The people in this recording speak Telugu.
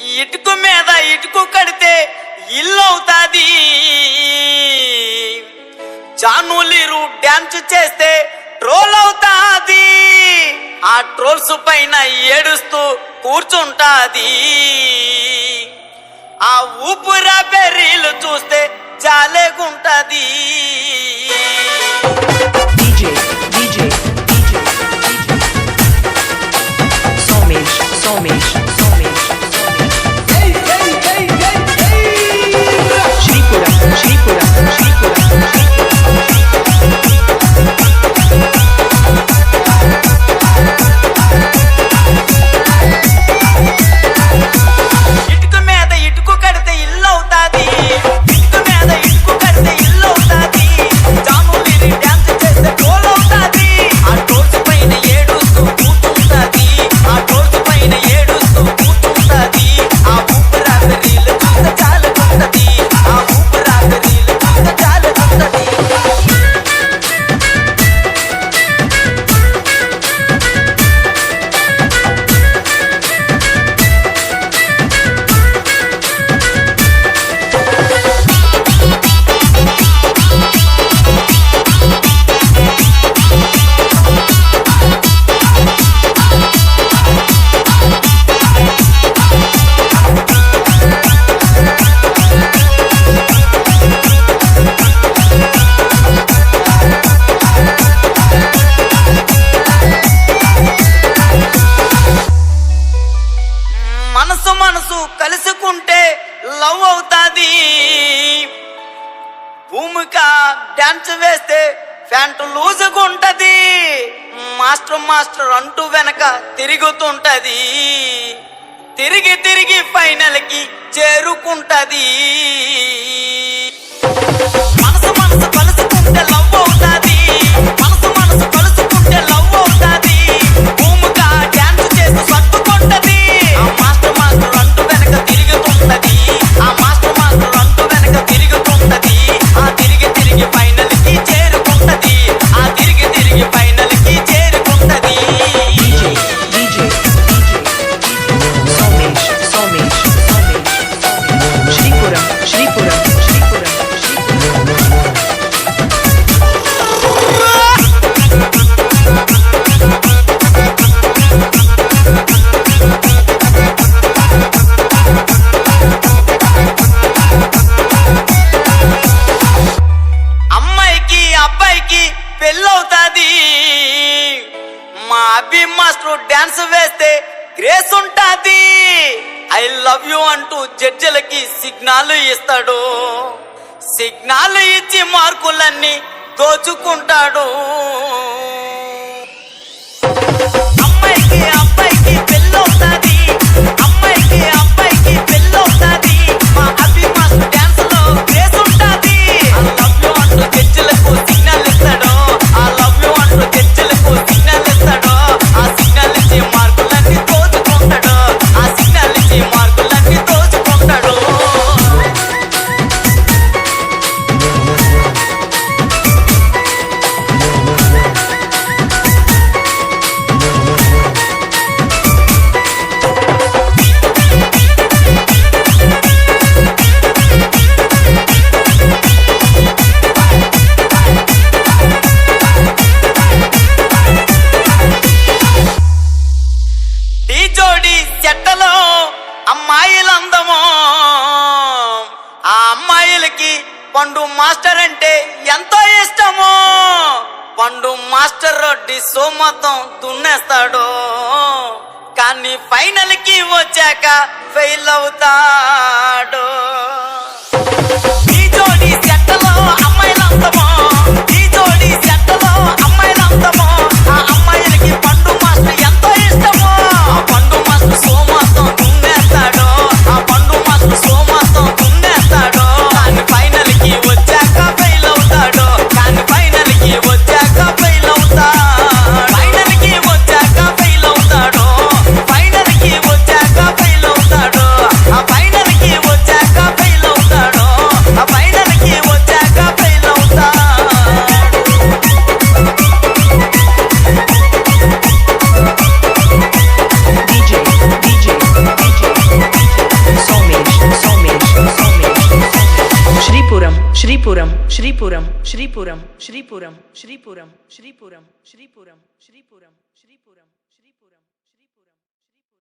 ఇటుకు మీద ఇటుకు కడితే ఇల్లు అవుతాది. జానులీరు డ్యాన్స్ చేస్తే ట్రోల్ అవుతాది. ఆ ట్రోల్స్ పైన ఏడుస్తూ కూర్చుంటాది. ఆ ఊపురా బెర్రీలు చూస్తే జాలేగుంటది. మనసు కలుసుకుంటే లవ్ అవుతాది. భూమిక డాన్స్ వేస్తే ప్యాంటు లూజుకుంటది. మాస్టర్ అంటూ వెనక తిరుగుతుంటది. తిరిగి తిరిగి ఫైనల్ కి చేరుకుంటది. మనసు కలుసుకుంటే లవ్ అవుతాది. మనసు కలుసుకుంటే లవ్ అవుతాది. భూమిక డాన్స్ చేసి సర్దుకుంటది. మాస్టర్ అంటూ వెనక తిరుగుతుంటది. ఆ మాస్టర్ అంటూ వెనక తిరుగుతుంటది. ఆ తిరిగి తిరిగి ఫైనల్ కి చేరుకుంటది. ఆ తిరిగి తిరిగి ఫైనల్ కి చేరుకుంటది. అబ్బాయికి పెళ్ళవుతాది. మా అభి మాస్టర్ డాన్స్ వేస్తే గ్రేస్ ఉంటాది. ఐ లవ్ యూ అంటూ జడ్జిలకి సిగ్నల్ ఇస్తాడు. సిగ్నల్ ఇచ్చి మార్కులన్నీ దోచుకుంటాడు. అమ్మాయికి పెళ్ళవుతాది. అమ్మాయికి పెళ్ళవుతాది. మా అభి మాస్టర్ డాన్స్ లో గ్రేస్ ఉంటాది. ఐ లవ్ యూ అంటూ జడ్జిలకు సిగ్నల్ ఇస్తాడు. ఆ లవ్ యూ అంటూ జడ్జిలకు సిగ్నల్ ఇస్తాడు. ఆ సిగ్నల్ ఇచ్చి మార్కులన్నీ దోచుకుంటాడు. ఆ సిగ్నల్ ఇచ్చి మార్కులన్నీ దోచుకుంటాడు. జోడి చెట్టలో అమ్మాయిలందమో. ఆ అమ్మాయిలకి పండు మాస్టర్ అంటే ఎంతో ఇష్టమో. పండు మాస్టర్ డిస్సో మొత్తం దున్నేస్తాడు. కానీ ఫైనల్ కి వచ్చాక ఫెయిల్ అవుతాడు. ఈ జోడి చెట్టలో అమ్మాయిలందమో. ఈ జోడి చెట్టలో అమ్మాయిలందమో. ఆ అమ్మాయిలకి పండు మాస్టర్ ఎంతో ఇష్టమో. పండు మాస్టర్ సోమాసం దున్నేస్తాడు. ఆ పండు మాస్టర్ సోమాసం దున్నేస్తాడు. కానీ ఫైనల్ కి వచ్చాక ఫెయిల్ అవుతాడు. కానీ ఫైనల్ కి వచ్చాక ఫెయిల్ అవుతాడు. ఫైనల్ కి వచ్చాక ఫెయిల్ అవుతాడు. ఫైనల్ కి వచ్చాక ఫెయిల్ అవుతాడు. ఆ ఫైనల్ కి వచ్చాక ఫెయిల్ శ్రీపురం శ్రీపురం శ్రీపురం శ్రీపురం శ్రీపురం శ్రీపురం శ్రీపురం శ్రీపురం శ్రీపురం శ్రీపురం